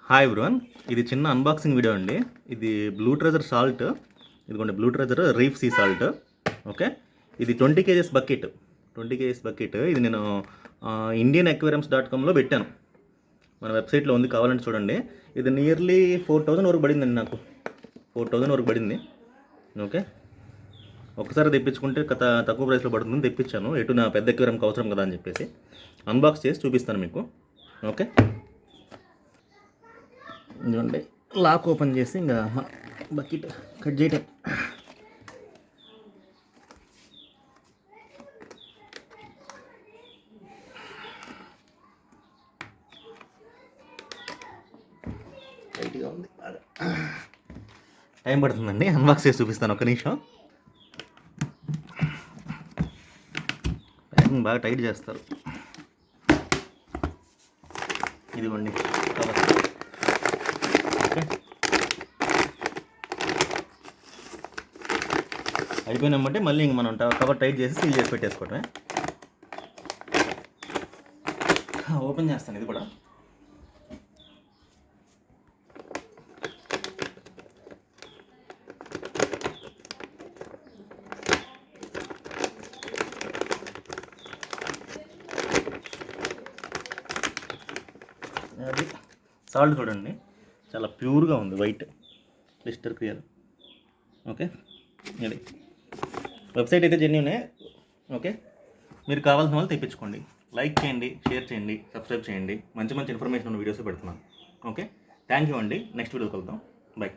Hi everyone, ఇది చిన్న unboxing video అండి. ఇది బ్లూ ట్రెజర్ సాల్ట్, ఇదిగోండి blue treasure reef sea salt. Okay, ఇది 20 kgs బకెట్. ఇది నేను indianaquariums.comలో పెట్టాను. మన వెబ్సైట్లో ఉంది, కావాలంటే చూడండి. ఇది నియర్లీ 4000 వరకు పడిందండి, నాకు 4000 వరకు పడింది. ఓకే, ఒకసారి తెప్పించుకుంటే తక్కువ ప్రైస్లో పడుతుందని తెప్పించాను. ఎటు నా పెద్ద ఎక్వేరియంకి అవసరం కదా అని చెప్పేసి అన్బాక్స్ చేసి చూపిస్తాను మీకు. ఓకే, ఇదిగోండి లాక్ ఓపెన్ చేసి ఇంకా బకెట్ కట్ చేయటం. టైట్గా ఉంది, టైం పడుతుందండి. అన్బాక్స్ చేసి చూపిస్తాను, ఒక్క నిమిషం. ప్యాకింగ్ బాగా టైట్ చేస్తారు. ఇదిగోండి కవర్. ఓకే, అయిపోయినామంటే మళ్ళీ ఇంక మనం కవర్ టైట్ చేసి సీల్ చేసి పెట్టేసుకోవటమే. ఓపెన్ చేస్తాను ఇది కూడా. అది సాల్ట్ చూడండి, చాలా ప్యూర్గా ఉంది, వైట్ క్లిస్టర్ క్లియర్. ఓకే, ఇది వెబ్సైట్ అయితే జెన్యూనే. ఓకే, మీరు కావాల్సిన వాళ్ళు తెప్పించుకోండి. లైక్ చేయండి, షేర్ చేయండి, సబ్స్క్రైబ్ చేయండి. మంచి మంచి ఇన్ఫర్మేషన్ ఉన్న వీడియోస్ పెడుతున్నాను. ఓకే, థ్యాంక్ యూ అండి. నెక్స్ట్ వీడియో కలుద్దాం. బై.